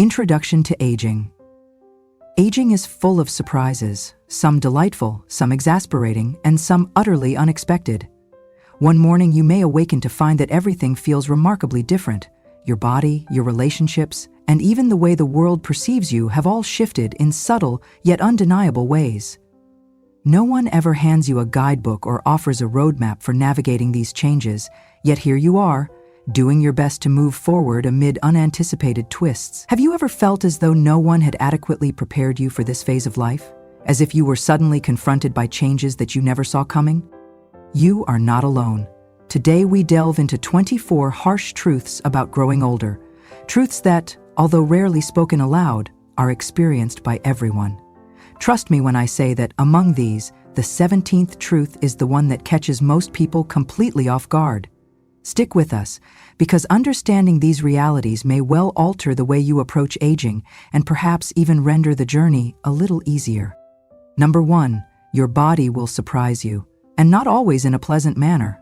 Introduction to Aging. Aging is full of surprises, some delightful, some exasperating, and some utterly unexpected. One morning you may awaken to find that everything feels remarkably different. Your body, your relationships, and even the way the world perceives you have all shifted in subtle yet undeniable ways. No one ever hands you a guidebook or offers a roadmap for navigating these changes, yet here you are, doing your best to move forward amid unanticipated twists. Have you ever felt as though no one had adequately prepared you for this phase of life? As if you were suddenly confronted by changes that you never saw coming? You are not alone. Today we delve into 24 harsh truths about growing older. Truths that, although rarely spoken aloud, are experienced by everyone. Trust me when I say that among these, the 17th truth is the one that catches most people completely off guard. Stick with us, because understanding these realities may well alter the way you approach aging and perhaps even render the journey a little easier. Number 1, your body will surprise you, and not always in a pleasant manner.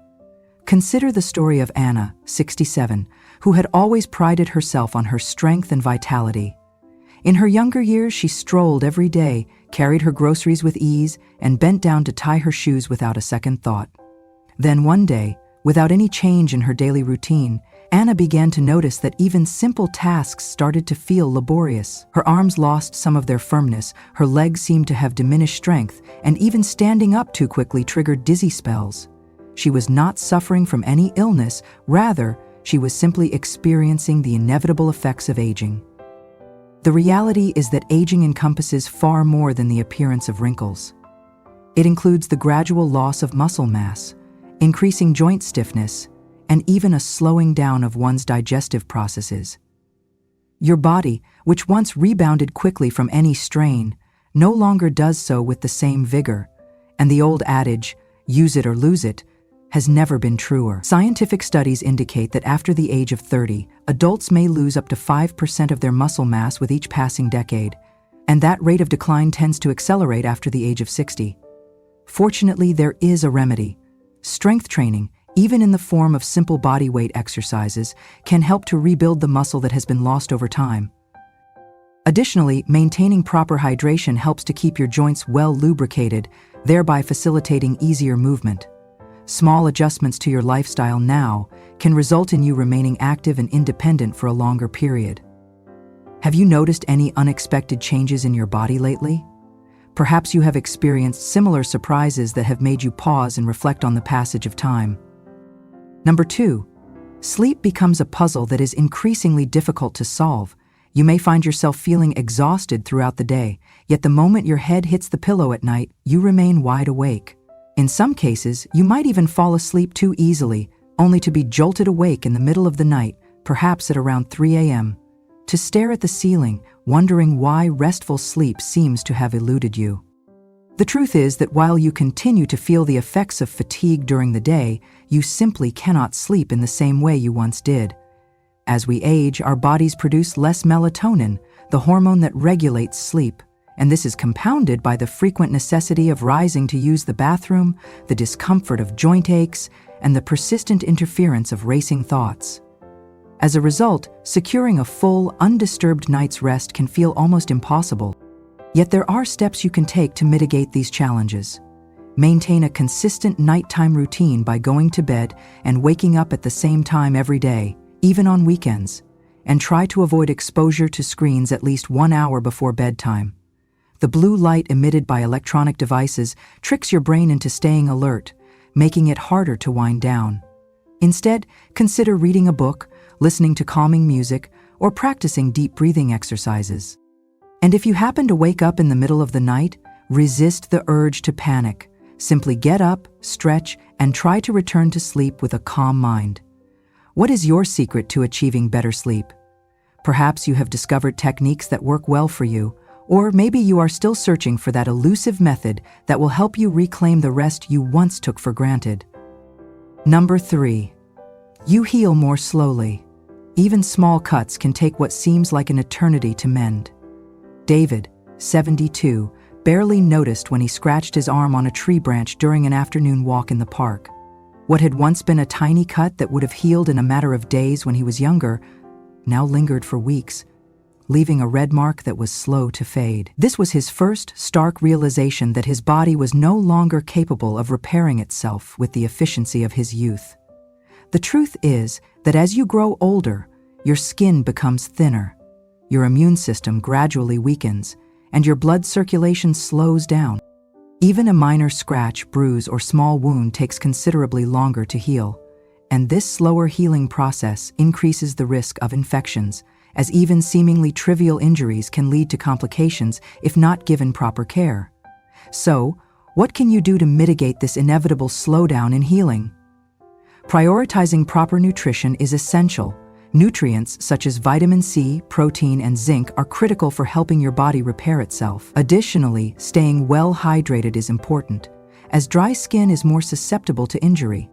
Consider the story of Anna, 67, who had always prided herself on her strength and vitality. In her younger years, she strolled every day, carried her groceries with ease, and bent down to tie her shoes without a second thought. Then one day, without any change in her daily routine, Anna began to notice that even simple tasks started to feel laborious. Her arms lost some of their firmness, her legs seemed to have diminished strength, and even standing up too quickly triggered dizzy spells. She was not suffering from any illness, rather, she was simply experiencing the inevitable effects of aging. The reality is that aging encompasses far more than the appearance of wrinkles. It includes the gradual loss of muscle mass, increasing joint stiffness, and even a slowing down of one's digestive processes. Your body, which once rebounded quickly from any strain, no longer does so with the same vigor, and the old adage, use it or lose it, has never been truer. Scientific studies indicate that after the age of 30, adults may lose up to 5% of their muscle mass with each passing decade, and that rate of decline tends to accelerate after the age of 60. Fortunately, there is a remedy. Strength training, even in the form of simple body weight exercises, can help to rebuild the muscle that has been lost over time. Additionally, maintaining proper hydration helps to keep your joints well lubricated, thereby facilitating easier movement. Small adjustments to your lifestyle now can result in you remaining active and independent for a longer period. Have you noticed any unexpected changes in your body lately? Perhaps you have experienced similar surprises that have made you pause and reflect on the passage of time. Number 2, sleep becomes a puzzle that is increasingly difficult to solve. You may find yourself feeling exhausted throughout the day, yet the moment your head hits the pillow at night, you remain wide awake. In some cases, you might even fall asleep too easily, only to be jolted awake in the middle of the night, perhaps at around 3 a.m., to stare at the ceiling, wondering why restful sleep seems to have eluded you. The truth is that while you continue to feel the effects of fatigue during the day, you simply cannot sleep in the same way you once did. As we age, our bodies produce less melatonin, the hormone that regulates sleep, and this is compounded by the frequent necessity of rising to use the bathroom, the discomfort of joint aches, and the persistent interference of racing thoughts. As a result, securing a full, undisturbed night's rest can feel almost impossible. Yet there are steps you can take to mitigate these challenges. Maintain a consistent nighttime routine by going to bed and waking up at the same time every day, even on weekends, and try to avoid exposure to screens at least 1 hour before bedtime. The blue light emitted by electronic devices tricks your brain into staying alert, making it harder to wind down. Instead, consider reading a book, listening to calming music, or practicing deep breathing exercises. And if you happen to wake up in the middle of the night, resist the urge to panic. Simply get up, stretch, and try to return to sleep with a calm mind. What is your secret to achieving better sleep? Perhaps you have discovered techniques that work well for you, or maybe you are still searching for that elusive method that will help you reclaim the rest you once took for granted. Number 3, you heal more slowly. Even small cuts can take what seems like an eternity to mend. David, 72, barely noticed when he scratched his arm on a tree branch during an afternoon walk in the park. What had once been a tiny cut that would have healed in a matter of days when he was younger, now lingered for weeks. leaving a red mark that was slow to fade. This was his first stark realization that his body was no longer capable of repairing itself with the efficiency of his youth. The truth is that as you grow older, your skin becomes thinner, your immune system gradually weakens, and your blood circulation slows down. Even a minor scratch, bruise, or small wound takes considerably longer to heal, and this slower healing process increases the risk of infections, as even seemingly trivial injuries can lead to complications if not given proper care. So, what can you do to mitigate this inevitable slowdown in healing? Prioritizing proper nutrition is essential. Nutrients such as vitamin C, protein, and zinc are critical for helping your body repair itself. Additionally, staying well hydrated is important, as dry skin is more susceptible to injury.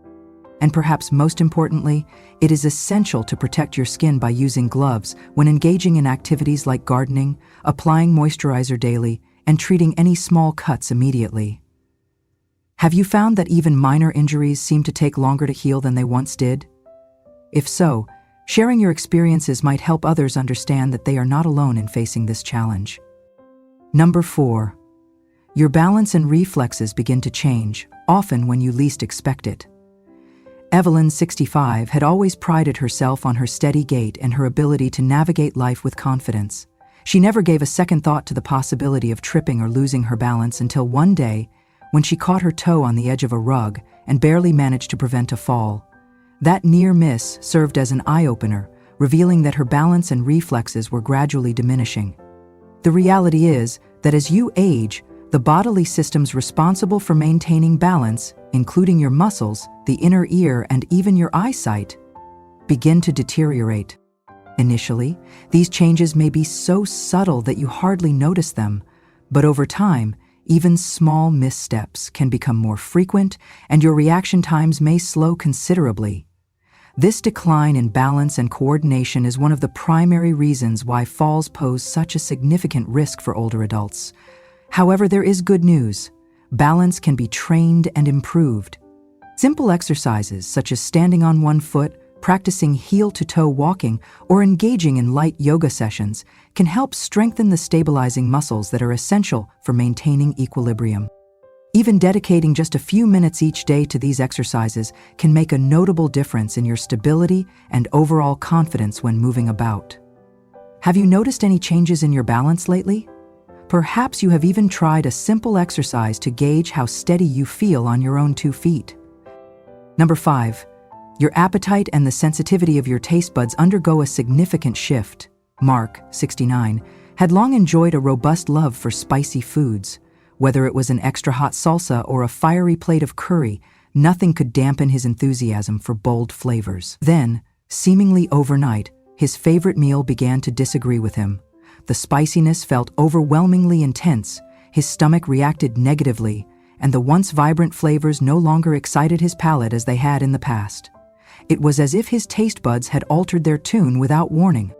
And perhaps most importantly, it is essential to protect your skin by using gloves when engaging in activities like gardening, applying moisturizer daily, and treating any small cuts immediately. Have you found that even minor injuries seem to take longer to heal than they once did? If so, sharing your experiences might help others understand that they are not alone in facing this challenge. Number 4. Your balance and reflexes begin to change, often when you least expect it. Evelyn, 65, had always prided herself on her steady gait and her ability to navigate life with confidence. She never gave a second thought to the possibility of tripping or losing her balance until one day, when she caught her toe on the edge of a rug and barely managed to prevent a fall. That near miss served as an eye-opener, revealing that her balance and reflexes were gradually diminishing. The reality is that as you age, the bodily systems responsible for maintaining balance, including your muscles, the inner ear, and even your eyesight, begin to deteriorate. Initially, these changes may be so subtle that you hardly notice them, but over time, even small missteps can become more frequent, and your reaction times may slow considerably. This decline in balance and coordination is one of the primary reasons why falls pose such a significant risk for older adults. However, there is good news. Balance can be trained and improved. Simple exercises such as standing on one foot, practicing heel-to-toe walking, or engaging in light yoga sessions can help strengthen the stabilizing muscles that are essential for maintaining equilibrium. Even dedicating just a few minutes each day to these exercises can make a notable difference in your stability and overall confidence when moving about. Have you noticed any changes in your balance lately? Perhaps you have even tried a simple exercise to gauge how steady you feel on your own 2 feet. Number 5. Your appetite and the sensitivity of your taste buds undergo a significant shift. Mark, 69, had long enjoyed a robust love for spicy foods. Whether it was an extra hot salsa or a fiery plate of curry, nothing could dampen his enthusiasm for bold flavors. Then, seemingly overnight, his favorite meal began to disagree with him. The spiciness felt overwhelmingly intense, his stomach reacted negatively, and the once vibrant flavors no longer excited his palate as they had in the past. It was as if his taste buds had altered their tune without warning.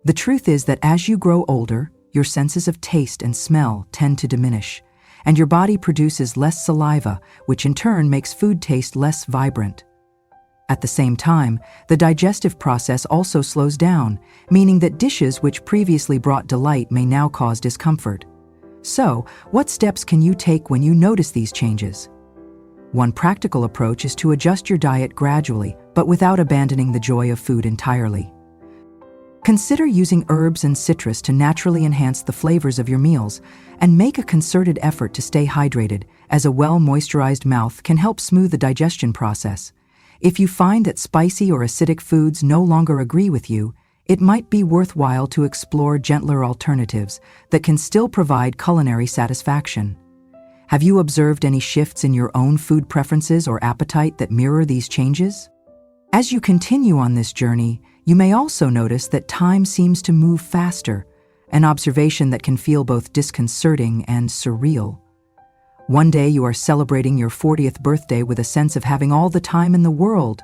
The truth is that as you grow older, your senses of taste and smell tend to diminish, and your body produces less saliva, which in turn makes food taste less vibrant. At the same time, the digestive process also slows down, meaning that dishes which previously brought delight may now cause discomfort. So, what steps can you take when you notice these changes? One practical approach is to adjust your diet gradually, but without abandoning the joy of food entirely. Consider using herbs and citrus to naturally enhance the flavors of your meals, and make a concerted effort to stay hydrated, as a well-moisturized mouth can help smooth the digestion process. If you find that spicy or acidic foods no longer agree with you, it might be worthwhile to explore gentler alternatives that can still provide culinary satisfaction. Have you observed any shifts in your own food preferences or appetite that mirror these changes? As you continue on this journey, you may also notice that time seems to move faster, an observation that can feel both disconcerting and surreal. One day you are celebrating your 40th birthday with a sense of having all the time in the world,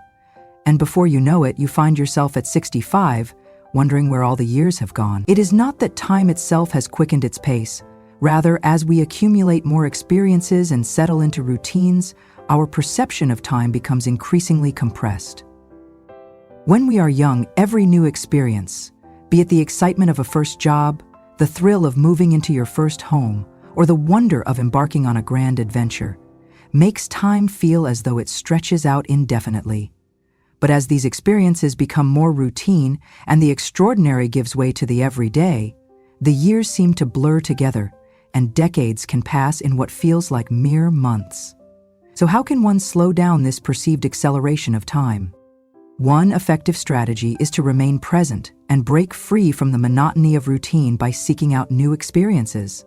and before you know it, you find yourself at 65, wondering where all the years have gone. It is not that time itself has quickened its pace. Rather, as we accumulate more experiences and settle into routines, our perception of time becomes increasingly compressed. When we are young, every new experience, Be it the excitement of a first job, the thrill of moving into your first home, or the wonder of embarking on a grand adventure, makes time feel as though it stretches out indefinitely. But as these experiences become more routine and the extraordinary gives way to the everyday, the years seem to blur together, and decades can pass in what feels like mere months. So how can one slow down this perceived acceleration of time? One effective strategy is to remain present and break free from the monotony of routine by seeking out new experiences.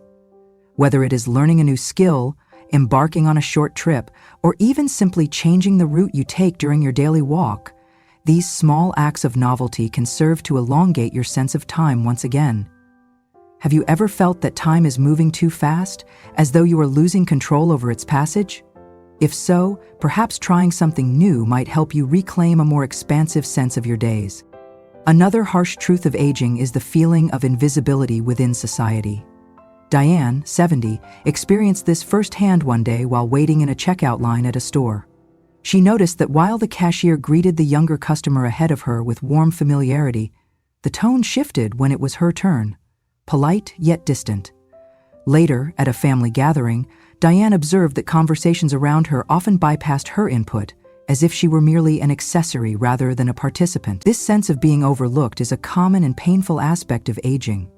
Whether it is learning a new skill, embarking on a short trip, or even simply changing the route you take during your daily walk, these small acts of novelty can serve to elongate your sense of time once again. Have you ever felt that time is moving too fast, as though you are losing control over its passage? If so, perhaps trying something new might help you reclaim a more expansive sense of your days. Another harsh truth of aging is the feeling of invisibility within society. Diane, 70, experienced this firsthand one day while waiting in a checkout line at a store. She noticed that while the cashier greeted the younger customer ahead of her with warm familiarity, the tone shifted when it was her turn, polite yet distant. Later, at a family gathering, Diane observed that conversations around her often bypassed her input, as if she were merely an accessory rather than a participant. This sense of being overlooked is a common and painful aspect of aging.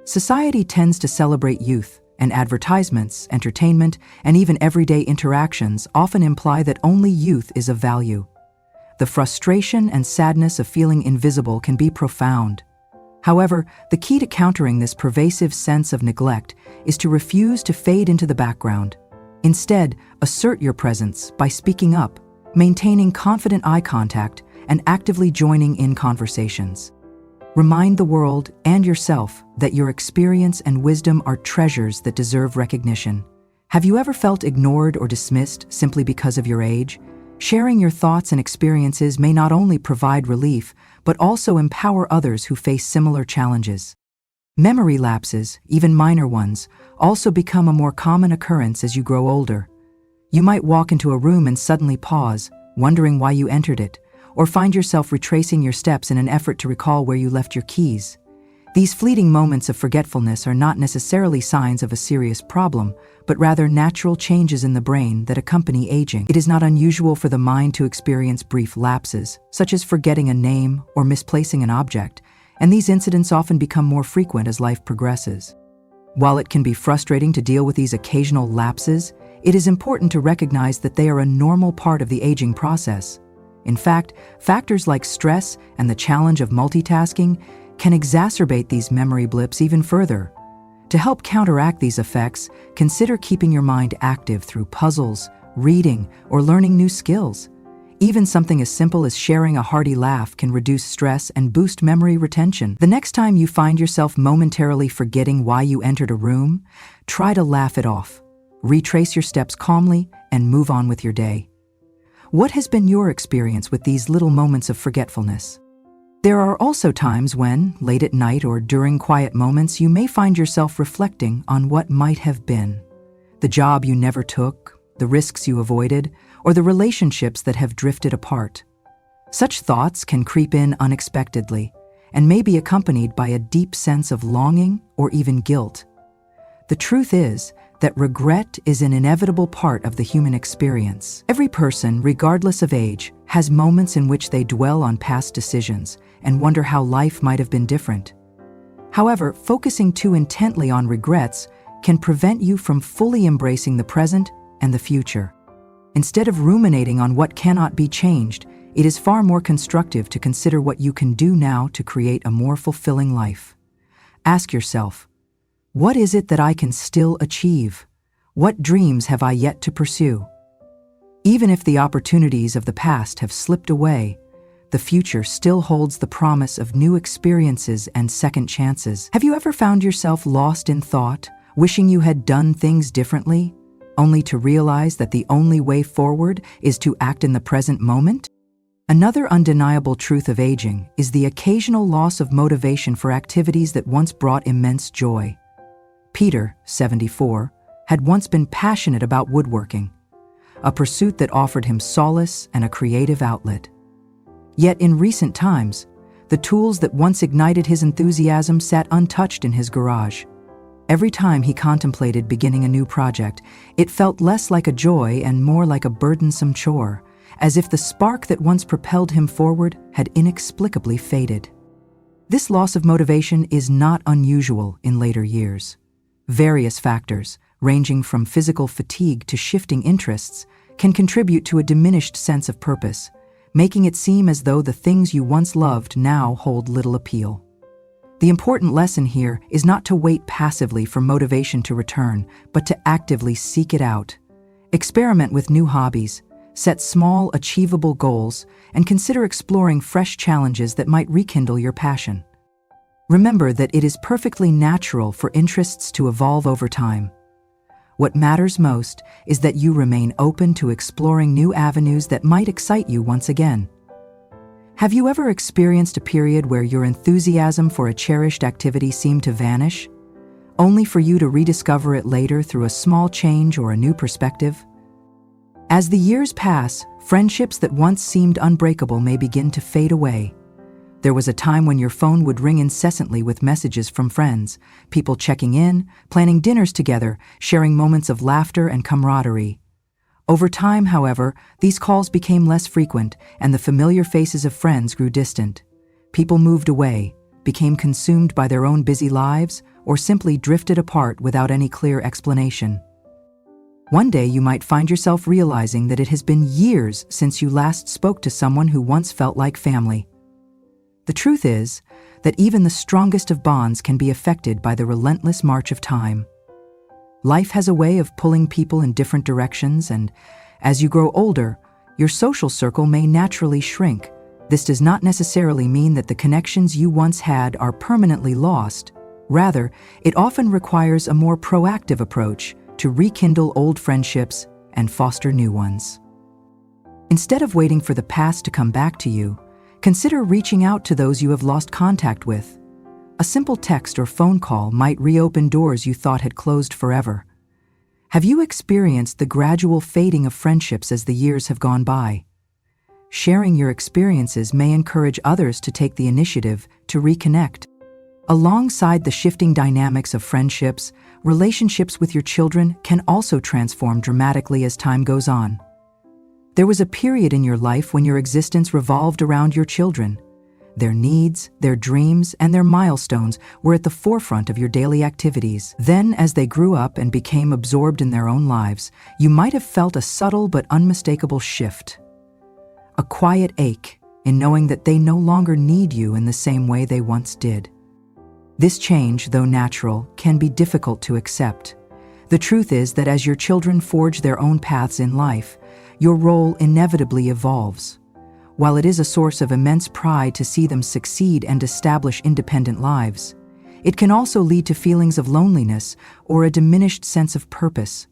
Society tends to celebrate youth, and advertisements, entertainment, and even everyday interactions often imply that only youth is of value. The frustration and sadness of feeling invisible can be profound. However, the key to countering this pervasive sense of neglect is to refuse to fade into the background. Instead, assert your presence by speaking up, maintaining confident eye contact, and actively joining in conversations. Remind the world and yourself that your experience and wisdom are treasures that deserve recognition. Have you ever felt ignored or dismissed simply because of your age? Sharing your thoughts and experiences may not only provide relief, but also empower others who face similar challenges. Memory lapses, even minor ones, also become a more common occurrence as you grow older. You might walk into a room and suddenly pause, wondering why you entered it, or find yourself retracing your steps in an effort to recall where you left your keys. These fleeting moments of forgetfulness are not necessarily signs of a serious problem, but rather natural changes in the brain that accompany aging. It is not unusual for the mind to experience brief lapses, such as forgetting a name or misplacing an object, and these incidents often become more frequent as life progresses. While it can be frustrating to deal with these occasional lapses, it is important to recognize that they are a normal part of the aging process. In fact, factors like stress and the challenge of multitasking can exacerbate these memory blips even further. To help counteract these effects, consider keeping your mind active through puzzles, reading, or learning new skills. Even something as simple as sharing a hearty laugh can reduce stress and boost memory retention. The next time you find yourself momentarily forgetting why you entered a room, try to laugh it off. Retrace your steps calmly and move on with your day. What has been your experience with these little moments of forgetfulness? There are also times when, late at night or during quiet moments, you may find yourself reflecting on what might have been. The job you never took, the risks you avoided, or the relationships that have drifted apart. Such thoughts can creep in unexpectedly and may be accompanied by a deep sense of longing or even guilt. The truth is that regret is an inevitable part of the human experience. Every person, regardless of age, has moments in which they dwell on past decisions and wonder how life might have been different. However, focusing too intently on regrets can prevent you from fully embracing the present and the future. Instead of ruminating on what cannot be changed, it is far more constructive to consider what you can do now to create a more fulfilling life. Ask yourself, what is it that I can still achieve? What dreams have I yet to pursue? Even if the opportunities of the past have slipped away, the future still holds the promise of new experiences and second chances. Have you ever found yourself lost in thought, wishing you had done things differently, only to realize that the only way forward is to act in the present moment? Another undeniable truth of aging is the occasional loss of motivation for activities that once brought immense joy. Peter, 74, had once been passionate about woodworking, a pursuit that offered him solace and a creative outlet. Yet in recent times, The tools that once ignited his enthusiasm sat untouched in his garage. Every time he contemplated beginning a new project, it felt less like a joy and more like a burdensome chore, as if the spark that once propelled him forward had inexplicably faded. This loss of motivation is not unusual in later years. Various factors, ranging from physical fatigue to shifting interests, can contribute to a diminished sense of purpose, making it seem as though the things you once loved now hold little appeal. The important lesson here is not to wait passively for motivation to return, but to actively seek it out. Experiment with new hobbies, set small, achievable goals, and consider exploring fresh challenges that might rekindle your passion. Remember that it is perfectly natural for interests to evolve over time. What matters most is that you remain open to exploring new avenues that might excite you once again. Have you ever experienced a period where your enthusiasm for a cherished activity seemed to vanish, only for you to rediscover it later through a small change or a new perspective? As the years pass, friendships that once seemed unbreakable may begin to fade away. There was a time when your phone would ring incessantly with messages from friends, people checking in, planning dinners together, sharing moments of laughter and camaraderie. Over time, however, these calls became less frequent and the familiar faces of friends grew distant. People moved away, became consumed by their own busy lives, or simply drifted apart without any clear explanation. One day you might find yourself realizing that it has been years since you last spoke to someone who once felt like family. The truth is that even the strongest of bonds can be affected by the relentless march of time. Life has a way of pulling people in different directions, and as you grow older, your social circle may naturally shrink. This does not necessarily mean that the connections you once had are permanently lost. Rather, it often requires a more proactive approach to rekindle old friendships and foster new ones. Instead of waiting for the past to come back to you, consider reaching out to those you have lost contact with. A simple text or phone call might reopen doors you thought had closed forever. Have you experienced the gradual fading of friendships as the years have gone by? Sharing your experiences may encourage others to take the initiative to reconnect. Alongside the shifting dynamics of friendships, relationships with your children can also transform dramatically as time goes on. There was a period in your life when your existence revolved around your children. Their needs, their dreams, and their milestones were at the forefront of your daily activities. Then, as they grew up and became absorbed in their own lives, you might have felt a subtle but unmistakable shift. A quiet ache in knowing that they no longer need you in the same way they once did. This change, though natural, can be difficult to accept. The truth is that as your children forge their own paths in life, your role inevitably evolves. While it is a source of immense pride to see them succeed and establish independent lives, it can also lead to feelings of loneliness or a diminished sense of purpose.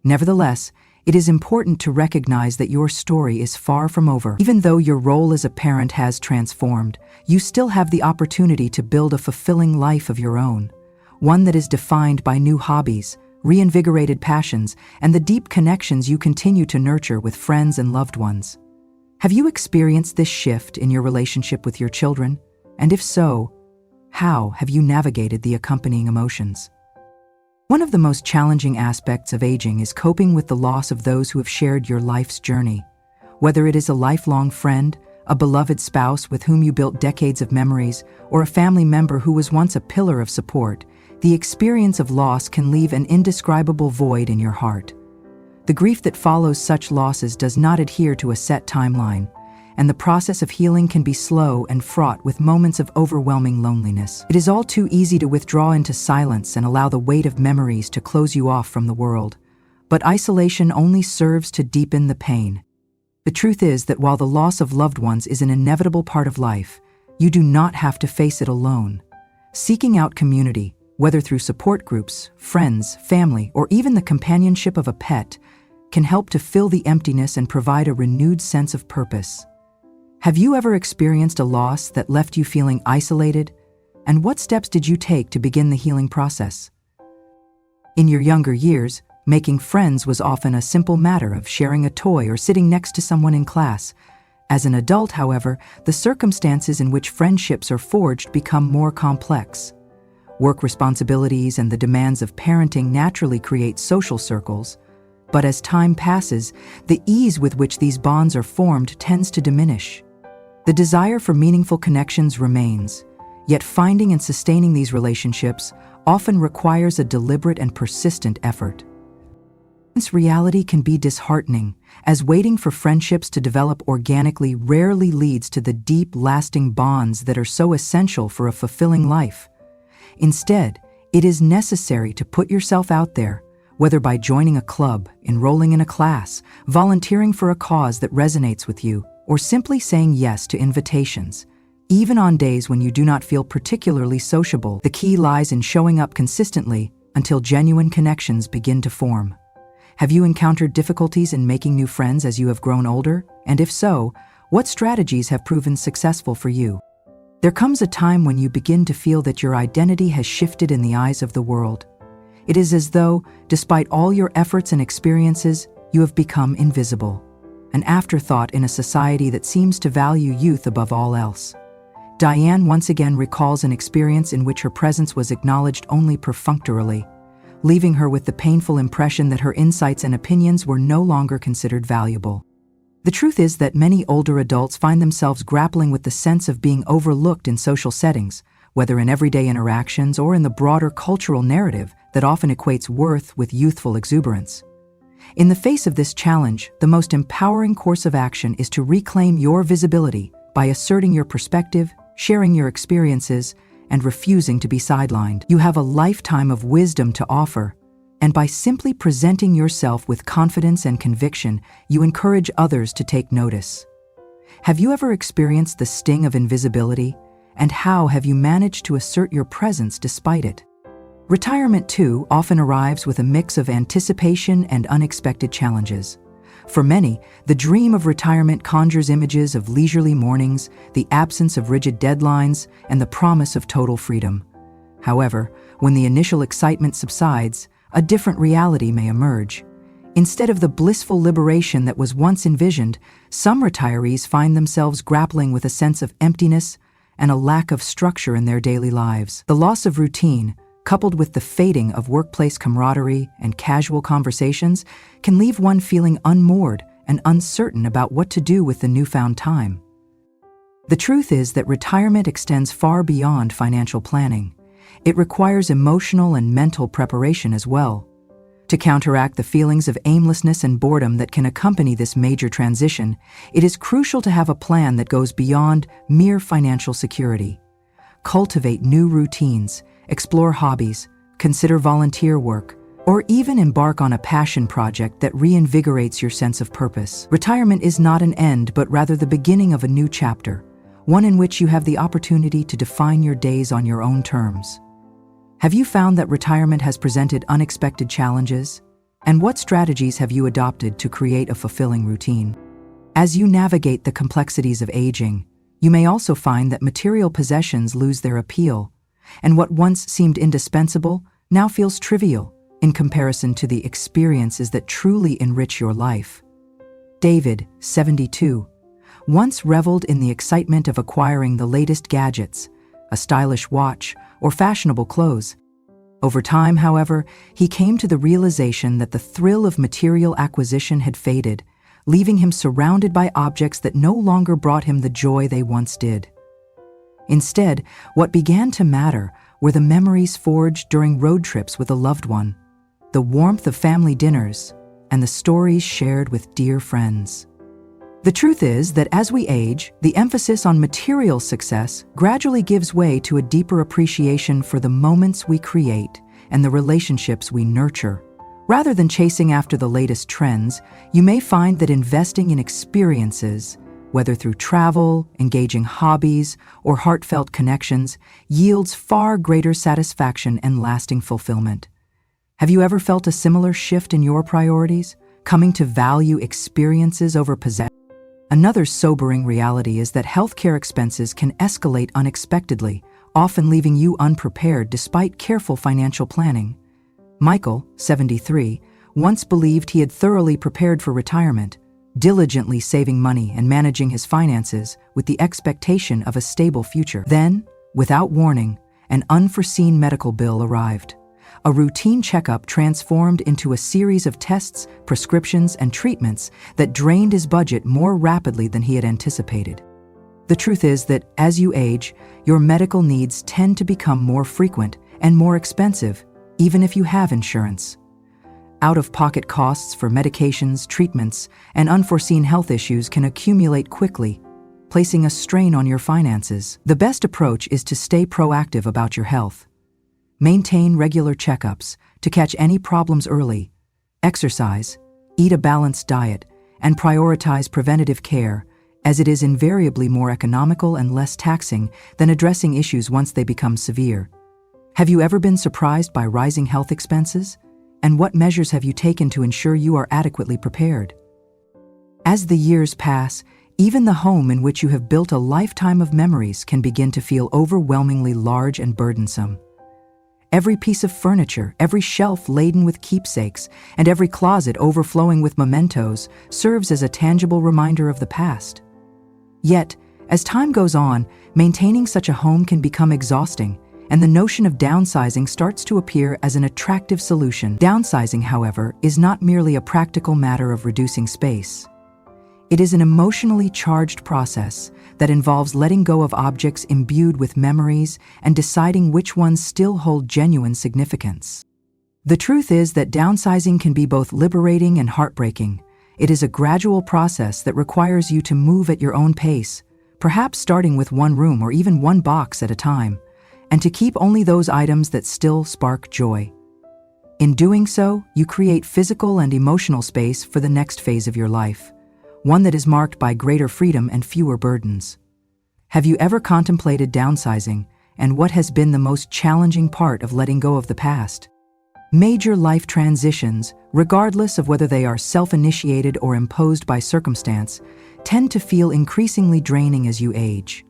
Nevertheless, it is important to recognize that your story is far from over. Even though your role as a parent has transformed, you still have the opportunity to build a fulfilling life of your own, one that is defined by new hobbies, reinvigorated passions, and the deep connections you continue to nurture with friends and loved ones. Have you experienced this shift in your relationship with your children? And if so, how have you navigated the accompanying emotions? One of the most challenging aspects of aging is coping with the loss of those who have shared your life's journey. Whether it is a lifelong friend, a beloved spouse with whom you built decades of memories, or a family member who was once a pillar of support, the experience of loss can leave an indescribable void in your heart. The grief that follows such losses does not adhere to a set timeline, and the process of healing can be slow and fraught with moments of overwhelming loneliness. It is all too easy to withdraw into silence and allow the weight of memories to close you off from the world. But isolation only serves to deepen the pain. The truth is that while the loss of loved ones is an inevitable part of life, you do not have to face it alone. Seeking out community, whether through support groups, friends, family, or even the companionship of a pet, can help to fill the emptiness and provide a renewed sense of purpose. Have you ever experienced a loss that left you feeling isolated? And what steps did you take to begin the healing process? In your younger years, making friends was often a simple matter of sharing a toy or sitting next to someone in class. As an adult, however, the circumstances in which friendships are forged become more complex. Work responsibilities and the demands of parenting naturally create social circles, but as time passes, the ease with which these bonds are formed tends to diminish. The desire for meaningful connections remains, yet finding and sustaining these relationships often requires a deliberate and persistent effort. This reality can be disheartening, as waiting for friendships to develop organically rarely leads to the deep, lasting bonds that are so essential for a fulfilling life. Instead, it is necessary to put yourself out there, whether by joining a club, enrolling in a class, volunteering for a cause that resonates with you, or simply saying yes to invitations. Even on days when you do not feel particularly sociable, the key lies in showing up consistently until genuine connections begin to form. Have you encountered difficulties in making new friends as you have grown older? And if so, what strategies have proven successful for you? There comes a time when you begin to feel that your identity has shifted in the eyes of the world. It is as though, despite all your efforts and experiences, you have become invisible, an afterthought in a society that seems to value youth above all else. Diane once again recalls an experience in which her presence was acknowledged only perfunctorily, leaving her with the painful impression that her insights and opinions were no longer considered valuable. The truth is that many older adults find themselves grappling with the sense of being overlooked in social settings, whether in everyday interactions or in the broader cultural narrative that often equates worth with youthful exuberance. In the face of this challenge, the most empowering course of action is to reclaim your visibility by asserting your perspective, sharing your experiences, and refusing to be sidelined. You have a lifetime of wisdom to offer, and by simply presenting yourself with confidence and conviction, you encourage others to take notice. Have you ever experienced the sting of invisibility, and how have you managed to assert your presence despite it? Retirement, too, often arrives with a mix of anticipation and unexpected challenges. For many, the dream of retirement conjures images of leisurely mornings, the absence of rigid deadlines, and the promise of total freedom. However, when the initial excitement subsides, a different reality may emerge. Instead of the blissful liberation that was once envisioned, some retirees find themselves grappling with a sense of emptiness and a lack of structure in their daily lives. The loss of routine, coupled with the fading of workplace camaraderie and casual conversations, can leave one feeling unmoored and uncertain about what to do with the newfound time. The truth is that retirement extends far beyond financial planning. It requires emotional and mental preparation as well. To counteract the feelings of aimlessness and boredom that can accompany this major transition, it is crucial to have a plan that goes beyond mere financial security. Cultivate new routines, explore hobbies, consider volunteer work, or even embark on a passion project that reinvigorates your sense of purpose. Retirement is not an end, but rather the beginning of a new chapter, one in which you have the opportunity to define your days on your own terms. Have you found that retirement has presented unexpected challenges? And what strategies have you adopted to create a fulfilling routine? As you navigate the complexities of aging, you may also find that material possessions lose their appeal, and what once seemed indispensable now feels trivial in comparison to the experiences that truly enrich your life. David, 72, once reveled in the excitement of acquiring the latest gadgets, a stylish watch, or fashionable clothes. Over time, however, he came to the realization that the thrill of material acquisition had faded, leaving him surrounded by objects that no longer brought him the joy they once did. Instead, what began to matter were the memories forged during road trips with a loved one, the warmth of family dinners, and the stories shared with dear friends. The truth is that as we age, the emphasis on material success gradually gives way to a deeper appreciation for the moments we create and the relationships we nurture. Rather than chasing after the latest trends, you may find that investing in experiences, whether through travel, engaging hobbies, or heartfelt connections, yields far greater satisfaction and lasting fulfillment. Have you ever felt a similar shift in your priorities, coming to value experiences over possessions? Another sobering reality is that healthcare expenses can escalate unexpectedly, often leaving you unprepared despite careful financial planning. Michael, 73, once believed he had thoroughly prepared for retirement, diligently saving money and managing his finances with the expectation of a stable future. Then, without warning, an unforeseen medical bill arrived. A routine checkup transformed into a series of tests, prescriptions, and treatments that drained his budget more rapidly than he had anticipated. The truth is that as you age, your medical needs tend to become more frequent and more expensive, even if you have insurance. Out-of-pocket costs for medications, treatments, and unforeseen health issues can accumulate quickly, placing a strain on your finances. The best approach is to stay proactive about your health. Maintain regular checkups to catch any problems early, exercise, eat a balanced diet, and prioritize preventative care, as it is invariably more economical and less taxing than addressing issues once they become severe. Have you ever been surprised by rising health expenses? And what measures have you taken to ensure you are adequately prepared? As the years pass, even the home in which you have built a lifetime of memories can begin to feel overwhelmingly large and burdensome. Every piece of furniture, every shelf laden with keepsakes, and every closet overflowing with mementos serves as a tangible reminder of the past. Yet, as time goes on, maintaining such a home can become exhausting, and the notion of downsizing starts to appear as an attractive solution. Downsizing, however, is not merely a practical matter of reducing space. It is an emotionally charged process that involves letting go of objects imbued with memories and deciding which ones still hold genuine significance. The truth is that downsizing can be both liberating and heartbreaking. It is a gradual process that requires you to move at your own pace, perhaps starting with one room or even one box at a time, and to keep only those items that still spark joy. In doing so, you create physical and emotional space for the next phase of your life, one that is marked by greater freedom and fewer burdens. Have you ever contemplated downsizing, and what has been the most challenging part of letting go of the past? Major life transitions, regardless of whether they are self-initiated or imposed by circumstance, tend to feel increasingly draining as you age.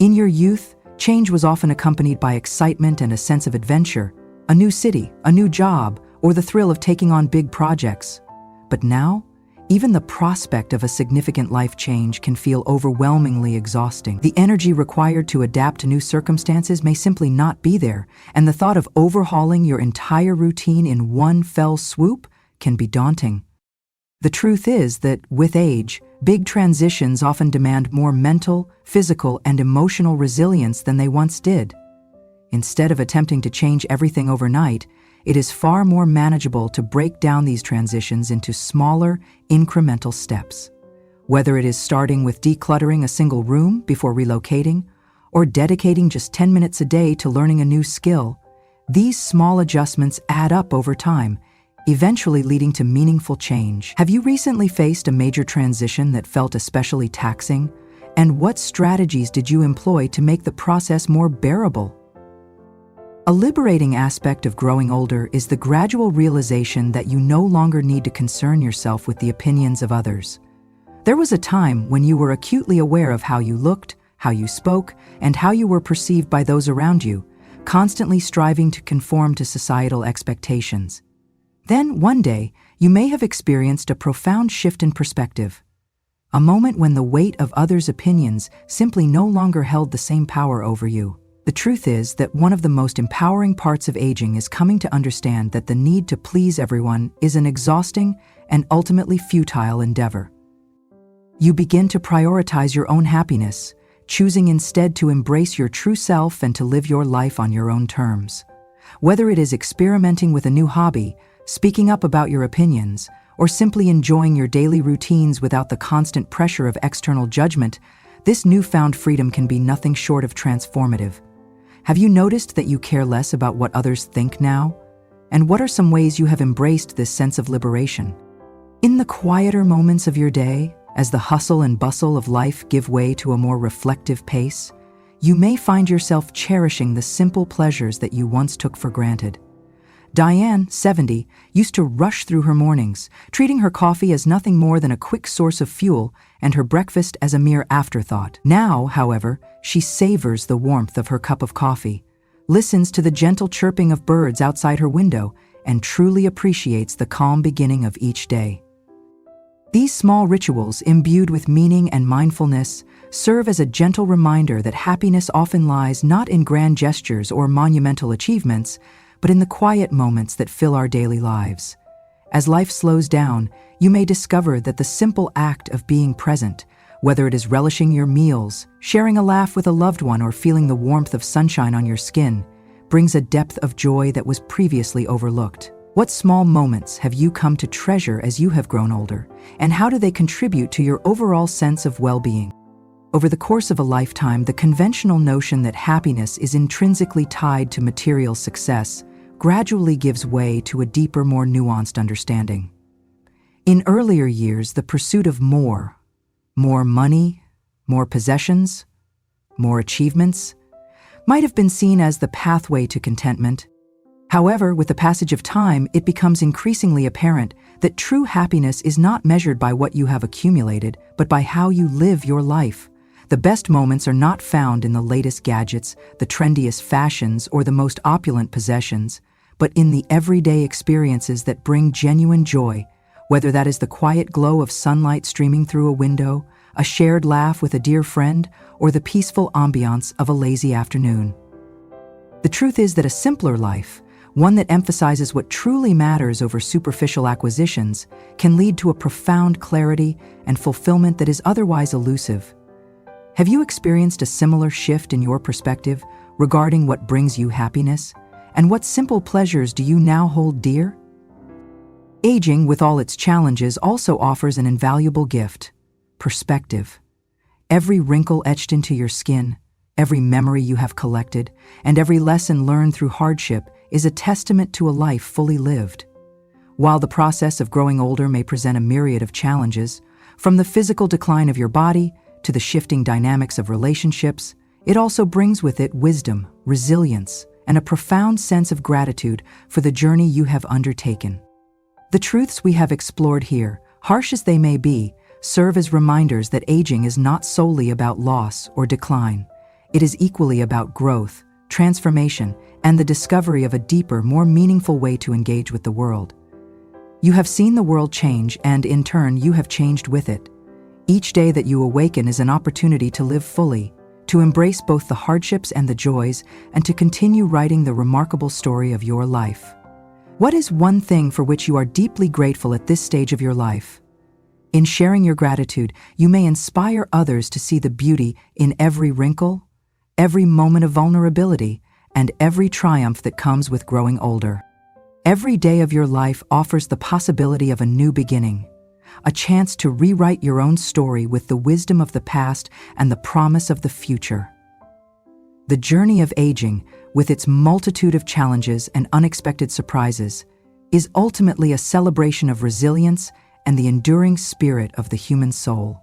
In your youth, change was often accompanied by excitement and a sense of adventure, a new city, a new job, or the thrill of taking on big projects. But now, even the prospect of a significant life change can feel overwhelmingly exhausting. The energy required to adapt to new circumstances may simply not be there, and the thought of overhauling your entire routine in one fell swoop can be daunting. The truth is that, with age, big transitions often demand more mental, physical, and emotional resilience than they once did. Instead of attempting to change everything overnight, it is far more manageable to break down these transitions into smaller, incremental steps. Whether it is starting with decluttering a single room before relocating, or dedicating just 10 minutes a day to learning a new skill, these small adjustments add up over time, eventually leading to meaningful change. Have you recently faced a major transition that felt especially taxing? And what strategies did you employ to make the process more bearable? A liberating aspect of growing older is the gradual realization that you no longer need to concern yourself with the opinions of others. There was a time when you were acutely aware of how you looked, how you spoke, and how you were perceived by those around you, constantly striving to conform to societal expectations. Then, one day, you may have experienced a profound shift in perspective. A moment when the weight of others' opinions simply no longer held the same power over you. The truth is that one of the most empowering parts of aging is coming to understand that the need to please everyone is an exhausting and ultimately futile endeavor. You begin to prioritize your own happiness, choosing instead to embrace your true self and to live your life on your own terms. Whether it is experimenting with a new hobby, speaking up about your opinions, or simply enjoying your daily routines without the constant pressure of external judgment, this newfound freedom can be nothing short of transformative. Have you noticed that you care less about what others think now? And what are some ways you have embraced this sense of liberation? In the quieter moments of your day, as the hustle and bustle of life give way to a more reflective pace, you may find yourself cherishing the simple pleasures that you once took for granted. Diane, 70, used to rush through her mornings, treating her coffee as nothing more than a quick source of fuel and her breakfast as a mere afterthought. Now, however, she savors the warmth of her cup of coffee, listens to the gentle chirping of birds outside her window, and truly appreciates the calm beginning of each day. These small rituals, imbued with meaning and mindfulness, serve as a gentle reminder that happiness often lies not in grand gestures or monumental achievements, but in the quiet moments that fill our daily lives. As life slows down, you may discover that the simple act of being present, whether it is relishing your meals, sharing a laugh with a loved one, or feeling the warmth of sunshine on your skin, brings a depth of joy that was previously overlooked. What small moments have you come to treasure as you have grown older, and how do they contribute to your overall sense of well-being? Over the course of a lifetime, the conventional notion that happiness is intrinsically tied to material success gradually gives way to a deeper, more nuanced understanding. In earlier years, the pursuit of more money, more possessions, more achievements, might have been seen as the pathway to contentment. However, with the passage of time, it becomes increasingly apparent that true happiness is not measured by what you have accumulated, but by how you live your life. The best moments are not found in the latest gadgets, the trendiest fashions, or the most opulent possessions, but in the everyday experiences that bring genuine joy, whether that is the quiet glow of sunlight streaming through a window, a shared laugh with a dear friend, or the peaceful ambiance of a lazy afternoon. The truth is that a simpler life, one that emphasizes what truly matters over superficial acquisitions, can lead to a profound clarity and fulfillment that is otherwise elusive. Have you experienced a similar shift in your perspective regarding what brings you happiness? And what simple pleasures do you now hold dear? Aging, with all its challenges, also offers an invaluable gift: perspective. Every wrinkle etched into your skin, every memory you have collected, and every lesson learned through hardship is a testament to a life fully lived. While the process of growing older may present a myriad of challenges, from the physical decline of your body to the shifting dynamics of relationships, it also brings with it wisdom, resilience, and a profound sense of gratitude for the journey you have undertaken. The truths we have explored here, harsh as they may be, serve as reminders that aging is not solely about loss or decline. It is equally about growth, transformation, and the discovery of a deeper, more meaningful way to engage with the world. You have seen the world change, and in turn, you have changed with it. Each day that you awaken is an opportunity to live fully, to embrace both the hardships and the joys, and to continue writing the remarkable story of your life. What is one thing for which you are deeply grateful at this stage of your life? In sharing your gratitude, you may inspire others to see the beauty in every wrinkle, every moment of vulnerability, and every triumph that comes with growing older. Every day of your life offers the possibility of a new beginning, a chance to rewrite your own story with the wisdom of the past and the promise of the future. The journey of aging, with its multitude of challenges and unexpected surprises, is ultimately a celebration of resilience and the enduring spirit of the human soul.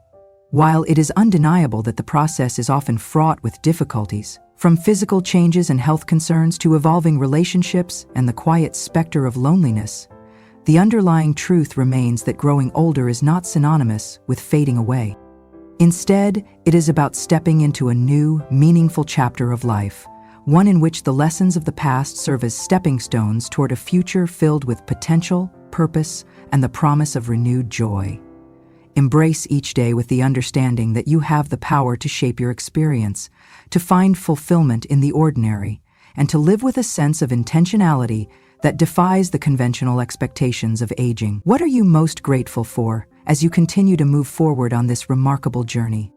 While it is undeniable that the process is often fraught with difficulties, from physical changes and health concerns to evolving relationships and the quiet specter of loneliness, the underlying truth remains that growing older is not synonymous with fading away. Instead, it is about stepping into a new, meaningful chapter of life, one in which the lessons of the past serve as stepping stones toward a future filled with potential, purpose, and the promise of renewed joy. Embrace each day with the understanding that you have the power to shape your experience, to find fulfillment in the ordinary, and to live with a sense of intentionality that defies the conventional expectations of aging. What are you most grateful for as you continue to move forward on this remarkable journey?